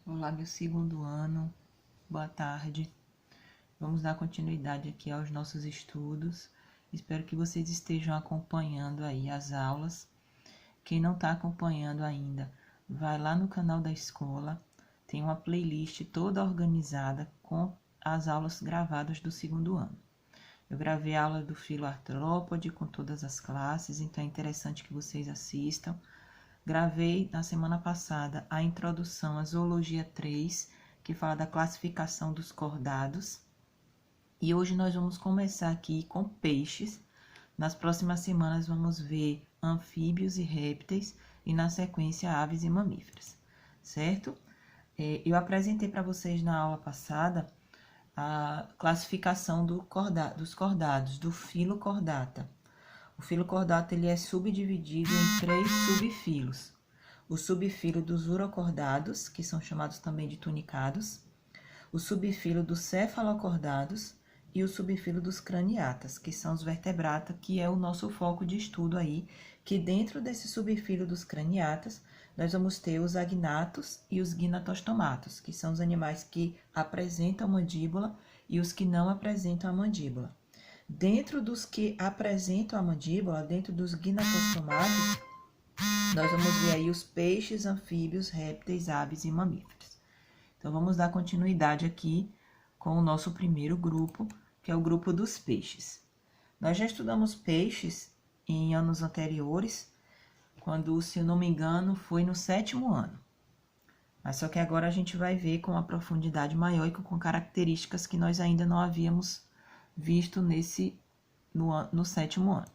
Olá, meu segundo ano, boa tarde. Vamos dar continuidade aqui aos nossos estudos. Espero que vocês estejam acompanhando aí as aulas. Quem não está acompanhando ainda, vai lá no canal da escola. Tem uma playlist toda organizada com as aulas gravadas do segundo ano. Eu gravei a aula do filo artrópode com todas as classes, então é interessante que vocês assistam. Gravei na semana passada a introdução à Zoologia 3, que fala da classificação dos cordados. E hoje nós vamos começar aqui com peixes. Nas próximas semanas vamos ver anfíbios e répteis e na sequência aves e mamíferos, certo? Eu apresentei para vocês na aula passada a classificação dos cordados, do filo cordata. O filo cordata ele é subdividido em 3 subfilos. O subfilo dos urocordados, que são chamados também de tunicados, o subfilo dos cefalocordados e o subfilo dos craniatas, que são os vertebrata, que é o nosso foco de estudo aí, que dentro desse subfilo dos craniatas, nós vamos ter os agnatos e os gnatostomatos, que são os animais que apresentam mandíbula e os que não apresentam a mandíbula. Dentro dos que apresentam a mandíbula, dentro dos gnatostomatos, nós vamos ver aí os peixes, anfíbios, répteis, aves e mamíferos. Então, vamos dar continuidade aqui com o nosso primeiro grupo, que é o grupo dos peixes. Nós já estudamos peixes em anos anteriores, quando, se eu não me engano, foi no 7º ano. Mas só que agora a gente vai ver com uma profundidade maior e com características que nós ainda não havíamos visto no 7º ano.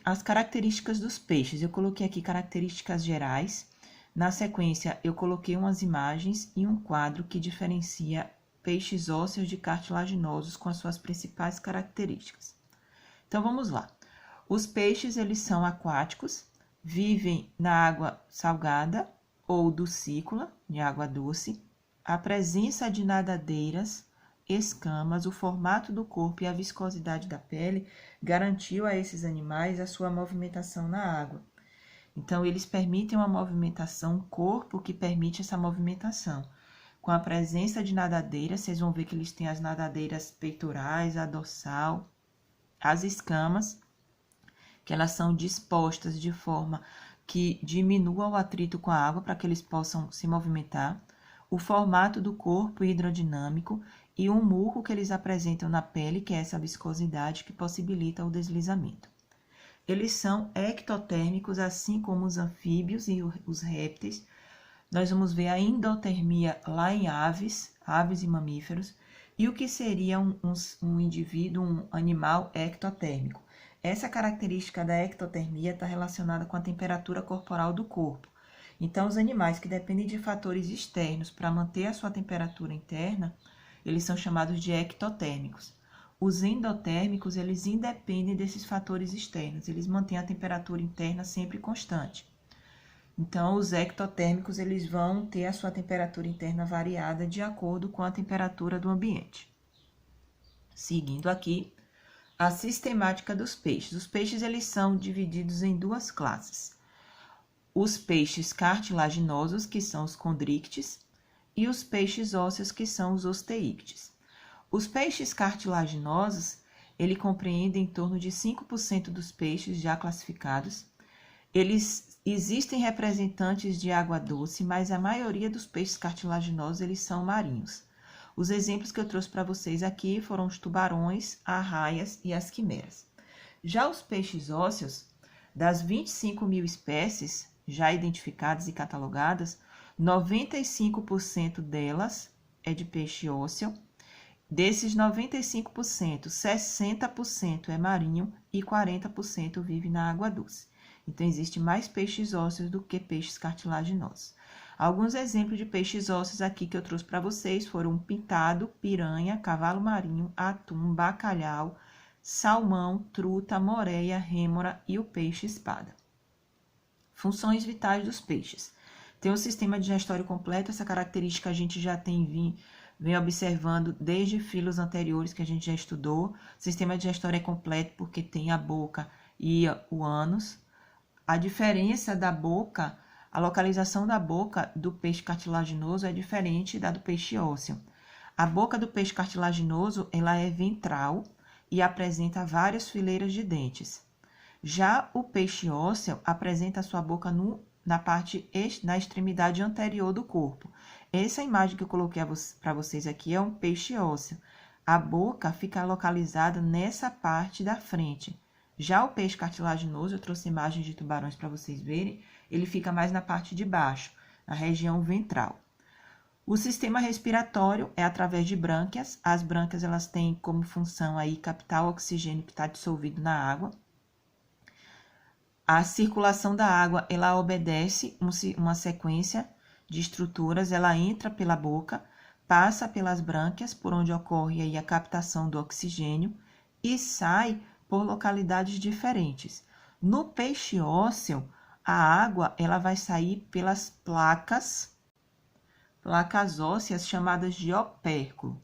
As características dos peixes. Eu coloquei aqui características gerais. Na sequência, eu coloquei umas imagens e um quadro que diferencia peixes ósseos de cartilaginosos com as suas principais características. Então, vamos lá. Os peixes, eles são aquáticos, vivem na água salgada ou dulcícola, de água doce. A presença de nadadeiras, escamas, o formato do corpo e a viscosidade da pele garantiu a esses animais a sua movimentação na água. Então, eles permitem uma movimentação, um corpo que permite essa movimentação. Com a presença de nadadeiras, vocês vão ver que eles têm as nadadeiras peitorais, a dorsal, as escamas, que elas são dispostas de forma que diminua o atrito com a água para que eles possam se movimentar, o formato do corpo hidrodinâmico e um muco que eles apresentam na pele, que é essa viscosidade que possibilita o deslizamento. Eles são ectotérmicos, assim como os anfíbios e os répteis. Nós vamos ver a endotermia lá em aves e mamíferos, e o que seria um indivíduo, um animal ectotérmico. Essa característica da ectotermia está relacionada com a temperatura corporal do corpo. Então, os animais que dependem de fatores externos para manter a sua temperatura interna, eles são chamados de ectotérmicos. Os endotérmicos, eles independem desses fatores externos, eles mantêm a temperatura interna sempre constante. Então, os ectotérmicos, eles vão ter a sua temperatura interna variada de acordo com a temperatura do ambiente. Seguindo aqui, a sistemática dos peixes. Os peixes, eles são divididos em 2 classes. Os peixes cartilaginosos, que são os condrictes, e os peixes ósseos, que são os osteíctes. Os peixes cartilaginosos, ele compreende em torno de 5% dos peixes já classificados. Eles existem representantes de água doce, mas a maioria dos peixes cartilaginosos, eles são marinhos. Os exemplos que eu trouxe para vocês aqui foram os tubarões, arraias e as quimeras. Já os peixes ósseos, das 25 mil espécies já identificadas e catalogadas, 95% delas é de peixe ósseo. Desses 95%, 60% é marinho e 40% vive na água doce. Então, existe mais peixes ósseos do que peixes cartilaginosos. Alguns exemplos de peixes ósseos aqui que eu trouxe para vocês foram pintado, piranha, cavalo marinho, atum, bacalhau, salmão, truta, moreia, rêmora e o peixe-espada. Funções vitais dos peixes. Tem um sistema digestório completo, essa característica a gente já vem observando desde filos anteriores que a gente já estudou. O sistema digestório é completo porque tem a boca e o ânus. A diferença da boca A localização da boca do peixe cartilaginoso é diferente da do peixe ósseo. A boca do peixe cartilaginoso, ela é ventral e apresenta várias fileiras de dentes. Já o peixe ósseo apresenta a sua boca na extremidade anterior do corpo. Essa imagem que eu coloquei para vocês aqui é um peixe ósseo. A boca fica localizada nessa parte da frente. Já o peixe cartilaginoso, eu trouxe imagens de tubarões para vocês verem, ele fica mais na parte de baixo, na região ventral. O sistema respiratório é através de brânquias. As brânquias, elas têm como função aí captar o oxigênio que está dissolvido na água. A circulação da água, ela obedece uma sequência de estruturas, ela entra pela boca, passa pelas brânquias, por onde ocorre aí a captação do oxigênio, e sai por localidades diferentes. No peixe ósseo, a água ela vai sair pelas placas ósseas chamadas de opérculo.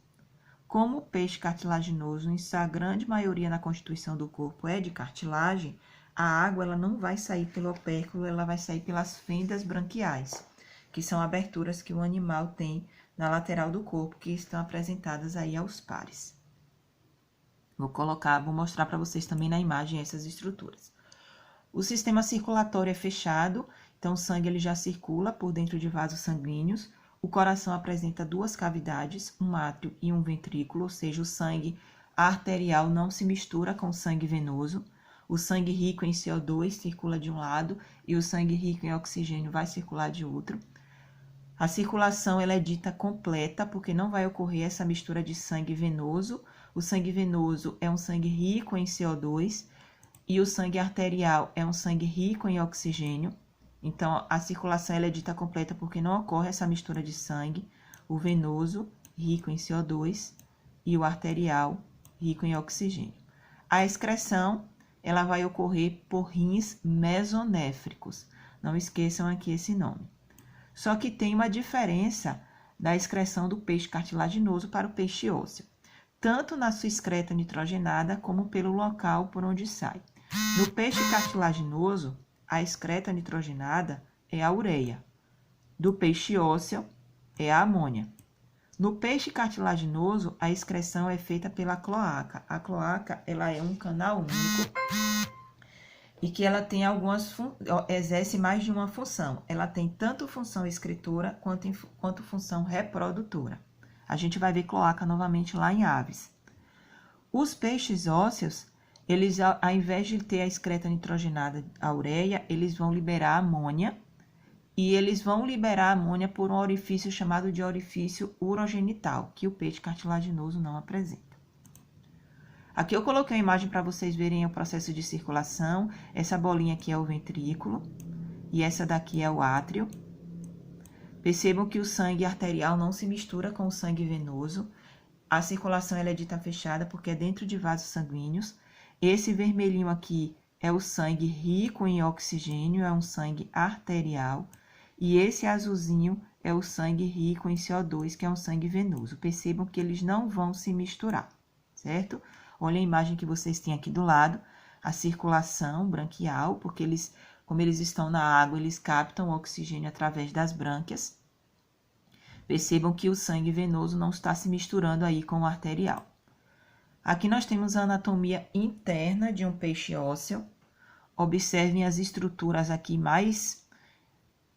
Como o peixe cartilaginoso, em sua grande maioria na constituição do corpo é de cartilagem, a água ela não vai sair pelo opérculo, ela vai sair pelas fendas branquiais, que são aberturas que o animal tem na lateral do corpo, que estão apresentadas aí aos pares. Vou mostrar para vocês também na imagem essas estruturas. O sistema circulatório é fechado, então o sangue ele já circula por dentro de vasos sanguíneos. O coração apresenta duas cavidades, um átrio e um ventrículo, ou seja, o sangue arterial não se mistura com o sangue venoso. O sangue rico em CO2 circula de um lado e o sangue rico em oxigênio vai circular de outro. A circulação ela é dita completa, porque não vai ocorrer essa mistura de sangue venoso. O sangue venoso é um sangue rico em CO2 e o sangue arterial é um sangue rico em oxigênio. Então, a circulação ela é dita completa porque não ocorre essa mistura de sangue, o venoso, rico em CO2, e o arterial, rico em oxigênio. A excreção ela vai ocorrer por rins mesonéfricos. Não esqueçam aqui esse nome. Só que tem uma diferença da excreção do peixe cartilaginoso para o peixe ósseo, tanto na sua excreta nitrogenada como pelo local por onde sai. No peixe cartilaginoso, a excreta nitrogenada é a ureia. Do peixe ósseo, é a amônia. No peixe cartilaginoso, a excreção é feita pela cloaca. A cloaca ela é um canal único e que ela tem exerce mais de uma função. Ela tem tanto função excretora quanto função reprodutora. A gente vai ver cloaca novamente lá em aves. Os peixes ósseos, eles, ao invés de ter a excreta nitrogenada, a ureia, eles vão liberar amônia, e eles vão liberar amônia por um orifício chamado de orifício urogenital, que o peixe cartilaginoso não apresenta. Aqui eu coloquei uma imagem para vocês verem o processo de circulação. Essa bolinha aqui é o ventrículo e essa daqui é o átrio. Percebam que o sangue arterial não se mistura com o sangue venoso. A circulação ela é dita fechada porque é dentro de vasos sanguíneos. Esse vermelhinho aqui é o sangue rico em oxigênio, é um sangue arterial. E esse azulzinho é o sangue rico em CO2, que é um sangue venoso. Percebam que eles não vão se misturar, certo? Olha a imagem que vocês têm aqui do lado, a circulação branquial, porque como eles estão na água, eles captam o oxigênio através das brânquias. Percebam que o sangue venoso não está se misturando aí com o arterial. Aqui nós temos a anatomia interna de um peixe ósseo. Observem as estruturas aqui mais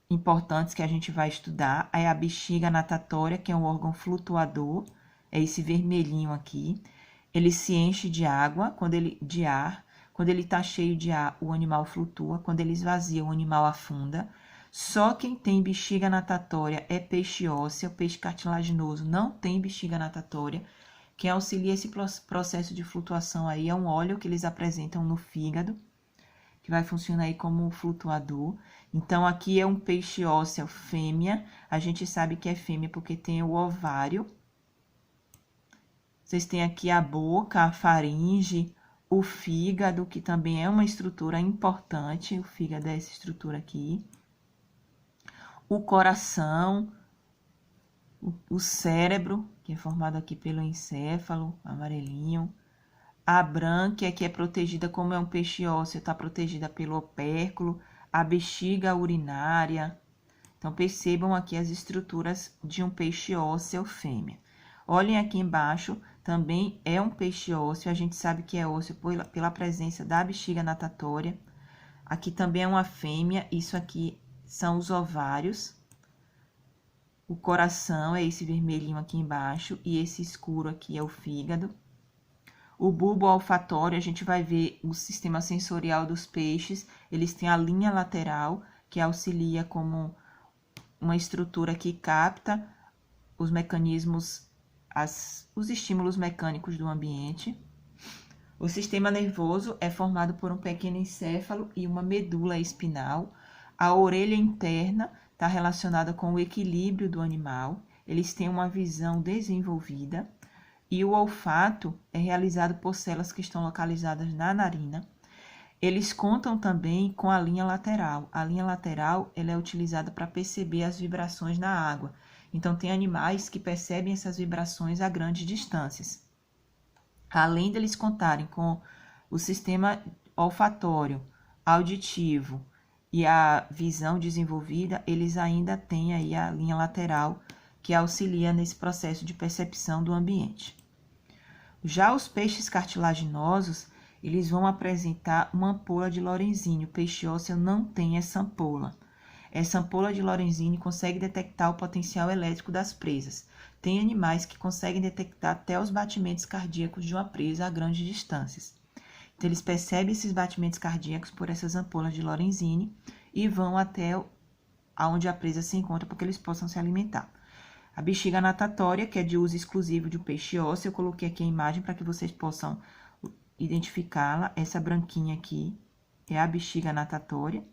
importantes que a gente vai estudar. É a bexiga natatória, que é um órgão flutuador, é esse vermelhinho aqui. Ele se enche de água, de ar. Quando ele está cheio de ar, o animal flutua. Quando ele esvazia, o animal afunda. Só quem tem bexiga natatória é peixe ósseo. Peixe cartilaginoso não tem bexiga natatória. Quem auxilia esse processo de flutuação aí é um óleo que eles apresentam no fígado, que vai funcionar aí como um flutuador. Então, aqui é um peixe ósseo fêmea. A gente sabe que é fêmea porque tem o ovário. Vocês têm aqui a boca, a faringe, o fígado, que também é uma estrutura importante. O fígado é essa estrutura aqui. O coração, o cérebro, que é formado aqui pelo encéfalo, amarelinho. A brânquia, que é protegida, como é um peixe ósseo, está protegida pelo opérculo. A bexiga urinária, Então, percebam aqui as estruturas de um peixe ósseo fêmea. Olhem aqui embaixo, também é um peixe ósseo, a gente sabe que é ósseo pela presença da bexiga natatória. Aqui também é uma fêmea, isso aqui são os ovários. O coração é esse vermelhinho aqui embaixo e esse escuro aqui é o fígado. O bulbo olfatório, a gente vai ver o sistema sensorial dos peixes, eles têm a linha lateral, que auxilia como uma estrutura que capta os mecanismos, os estímulos mecânicos do ambiente. O sistema nervoso é formado por um pequeno encéfalo e uma medula espinal. A orelha interna está relacionada com o equilíbrio do animal. Eles têm uma visão desenvolvida. E o olfato é realizado por células que estão localizadas na narina. Eles contam também com a linha lateral. A linha lateral ela é utilizada para perceber as vibrações na água. Então, tem animais que percebem essas vibrações a grandes distâncias. Além deles contarem com o sistema olfatório, auditivo e a visão desenvolvida, eles ainda têm aí a linha lateral que auxilia nesse processo de percepção do ambiente. Já os peixes cartilaginosos, eles vão apresentar uma ampola de Lorenzini. O peixe ósseo não tem essa ampola. Essa ampola de Lorenzini consegue detectar o potencial elétrico das presas. Tem animais que conseguem detectar até os batimentos cardíacos de uma presa a grandes distâncias. Então, eles percebem esses batimentos cardíacos por essas ampolas de Lorenzini e vão até onde a presa se encontra para que eles possam se alimentar. A bexiga natatória, que é de uso exclusivo de um peixe ósseo, eu coloquei aqui a imagem para que vocês possam identificá-la. Essa branquinha aqui é a bexiga natatória.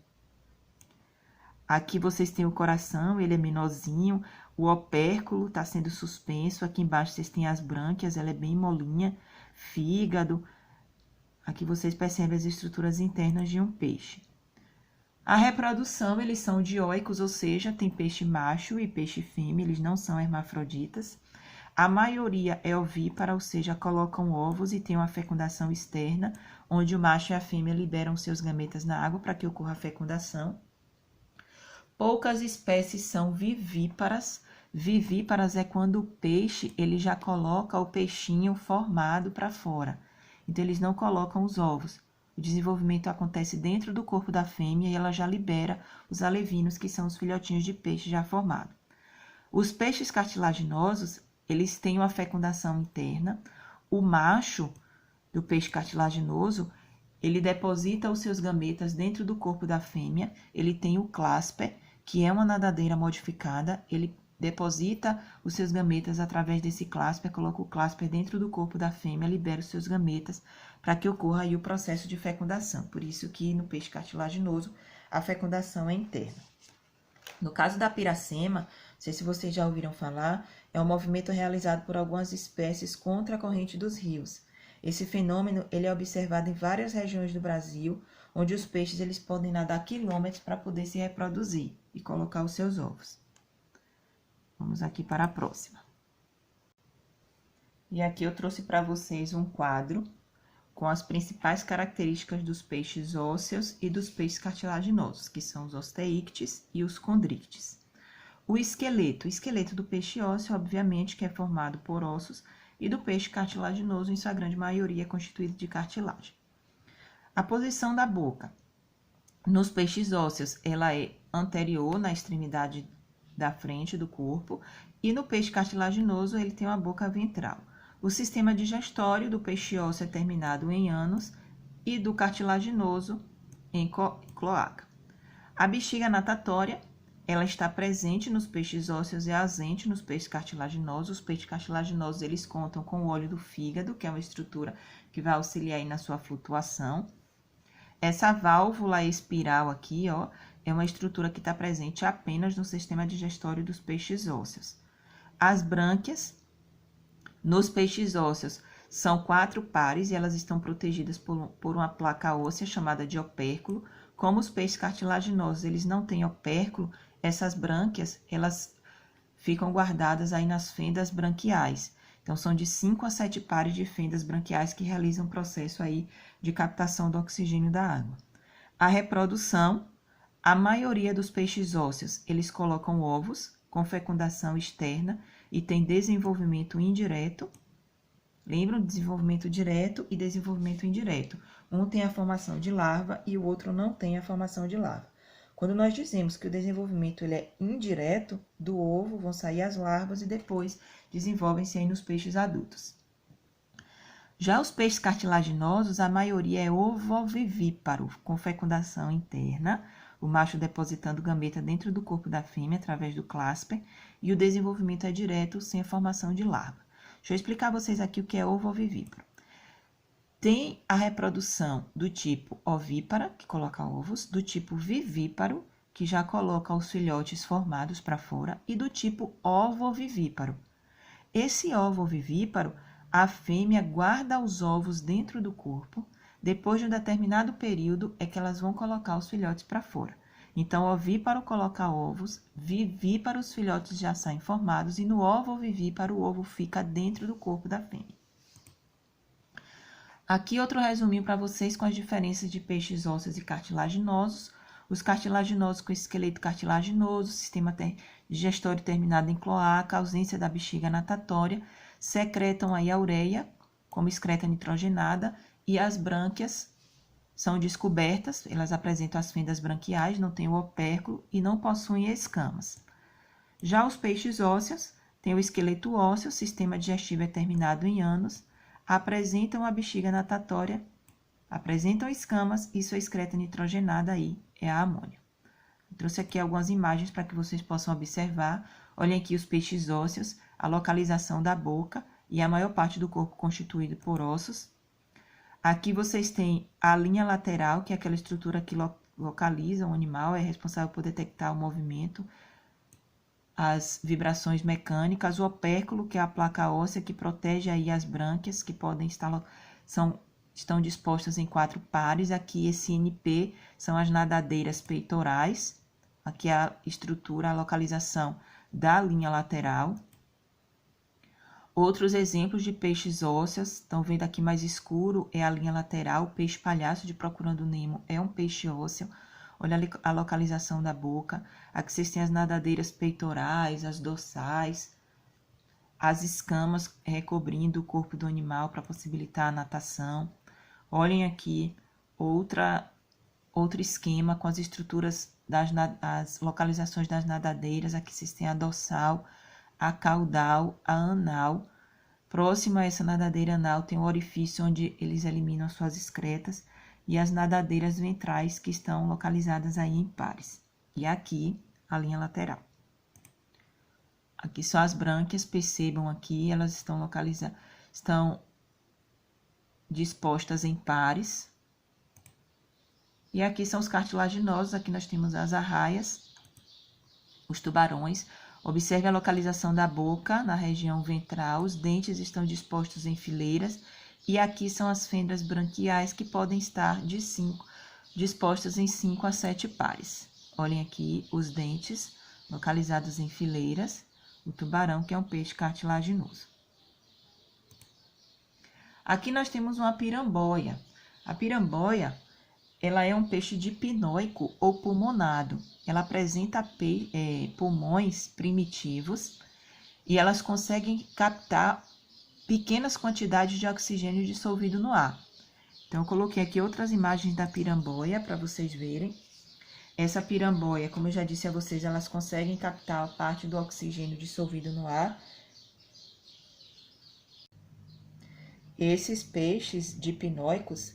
Aqui vocês têm o coração, ele é menorzinho, o opérculo está sendo suspenso. Aqui embaixo vocês têm as brânquias, ela é bem molinha, fígado. Aqui vocês percebem as estruturas internas de um peixe. A reprodução, eles são dioicos, ou seja, tem peixe macho e peixe fêmea, eles não são hermafroditas. A maioria é ovípara, ou seja, colocam ovos e tem uma fecundação externa, onde o macho e a fêmea liberam seus gametas na água para que ocorra a fecundação. Poucas espécies são vivíparas. Vivíparas é quando o peixe ele já coloca o peixinho formado para fora. Então, eles não colocam os ovos. O desenvolvimento acontece dentro do corpo da fêmea e ela já libera os alevinos, que são os filhotinhos de peixe já formados. Os peixes cartilaginosos, eles têm uma fecundação interna. O macho do peixe cartilaginoso, ele deposita os seus gametas dentro do corpo da fêmea. Ele tem o clasper, que é uma nadadeira modificada. Ele deposita os seus gametas através desse clasper, coloca o clasper dentro do corpo da fêmea, libera os seus gametas para que ocorra aí o processo de fecundação. Por isso que no peixe cartilaginoso a fecundação é interna. No caso da piracema, não sei se vocês já ouviram falar, é um movimento realizado por algumas espécies contra a corrente dos rios. Esse fenômeno ele é observado em várias regiões do Brasil, onde os peixes eles podem nadar quilômetros para poder se reproduzir e colocar os seus ovos. Vamos aqui para a próxima. E aqui eu trouxe para vocês um quadro com as principais características dos peixes ósseos e dos peixes cartilaginosos, que são os osteíctes e os condrictes. O esqueleto do peixe ósseo, obviamente, que é formado por ossos, e do peixe cartilaginoso, em sua grande maioria, é constituído de cartilagem. A posição da boca. Nos peixes ósseos, ela é anterior na extremidade da frente do corpo, e no peixe cartilaginoso, ele tem uma boca ventral. O sistema digestório do peixe ósseo é terminado em ânus e do cartilaginoso em cloaca. A bexiga natatória, ela está presente nos peixes ósseos e ausente nos peixes cartilaginosos. Os peixes cartilaginosos, eles contam com o óleo do fígado, que é uma estrutura que vai auxiliar aí na sua flutuação. Essa válvula espiral aqui, ó, é uma estrutura que está presente apenas no sistema digestório dos peixes ósseos. As brânquias, nos peixes ósseos, são 4 pares e elas estão protegidas por uma placa óssea chamada de opérculo. Como os peixes cartilaginosos, eles não têm opérculo, essas brânquias, elas ficam guardadas aí nas fendas branquiais. Então, são de 5 a 7 pares de fendas branquiais que realizam o processo aí de captação do oxigênio da água. A reprodução, A maioria dos peixes ósseos, eles colocam ovos com fecundação externa e tem desenvolvimento indireto. Lembram? Desenvolvimento direto e desenvolvimento indireto. Um tem a formação de larva e o outro não tem a formação de larva. Quando nós dizemos que o desenvolvimento ele é indireto, do ovo vão sair as larvas e depois desenvolvem-se aí nos peixes adultos. Já os peixes cartilaginosos, a maioria é ovovivíparo, com fecundação interna, o macho depositando gameta dentro do corpo da fêmea através do clasper, e o desenvolvimento é direto, sem a formação de larva. Deixa eu explicar a vocês aqui o que é ovovivíparo. Tem a reprodução do tipo ovípara, que coloca ovos, do tipo vivíparo, que já coloca os filhotes formados para fora, e do tipo ovovivíparo. Esse ovovivíparo, a fêmea guarda os ovos dentro do corpo, depois de um determinado período é que elas vão colocar os filhotes para fora. Então, o ovíparo coloca ovos, vivíparo os filhotes já saem formados e no ovovivíparo o ovo fica dentro do corpo da fêmea. Aqui outro resuminho para vocês com as diferenças de peixes ósseos e cartilaginosos. Os cartilaginosos com esqueleto cartilaginoso, sistema digestório terminado em cloaca, ausência da bexiga natatória, secretam aí a ureia como excreta nitrogenada e as brânquias são descobertas, elas apresentam as fendas branquiais, não têm o opérculo e não possuem escamas. Já os peixes ósseos têm o esqueleto ósseo, sistema digestivo é terminado em ânus, apresentam a bexiga natatória, apresentam escamas e sua excreta nitrogenada aí é a amônia. Eu trouxe aqui algumas imagens para que vocês possam observar. Olhem aqui os peixes ósseos, a localização da boca e a maior parte do corpo constituído por ossos. Aqui vocês têm a linha lateral, que é aquela estrutura que localiza o animal, é responsável por detectar o movimento, as vibrações mecânicas, o opérculo, que é a placa óssea que protege aí as brânquias, que podem estar, estão dispostas em 4 pares. Aqui esse NP são as nadadeiras peitorais, aqui a estrutura, a localização da linha lateral. Outros exemplos de peixes ósseos, estão vendo aqui mais escuro, é a linha lateral, o peixe palhaço de Procurando Nemo é um peixe ósseo. Olha a localização da boca. Aqui vocês têm as nadadeiras peitorais, as dorsais, as escamas recobrindo o corpo do animal para possibilitar a natação. Olhem aqui outro esquema com as estruturas as localizações das nadadeiras. Aqui vocês têm a dorsal, a caudal, a anal. Próximo a essa nadadeira anal tem um orifício onde eles eliminam suas excretas e as nadadeiras ventrais que estão localizadas aí em pares. E aqui a linha lateral. Aqui são as brânquias, percebam aqui, elas estão localizadas, estão dispostas em pares. E aqui são os cartilaginosos, aqui nós temos as arraias, os tubarões. Observe a localização da boca na região ventral, os dentes estão dispostos em fileiras e aqui são as fendas branquiais que podem estar dispostas em 5 a 7 pares. Olhem aqui os dentes localizados em fileiras, o tubarão que é um peixe cartilaginoso. Aqui nós temos uma piramboia. A piramboia, ela é um peixe dipinóico ou pulmonado. Ela apresenta pulmões primitivos e elas conseguem captar pequenas quantidades de oxigênio dissolvido no ar. Então, eu coloquei aqui outras imagens da piramboia para vocês verem. Essa piramboia, como eu já disse a vocês, elas conseguem captar a parte do oxigênio dissolvido no ar. Esses peixes dipinóicos,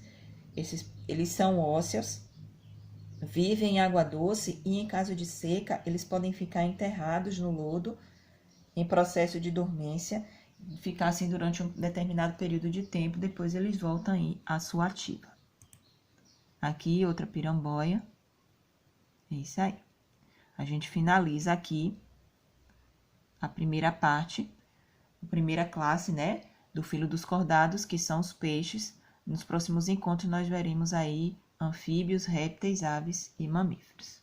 eles são ósseos, vivem em água doce e, em caso de seca, eles podem ficar enterrados no lodo em processo de dormência, ficar assim durante um determinado período de tempo, depois eles voltam aí à sua ativa. Aqui outra piramboia. É isso aí. A gente finaliza aqui a primeira parte, a primeira classe, né, do filo dos cordados, que são os peixes. Nos próximos encontros nós veremos aí anfíbios, répteis, aves e mamíferos.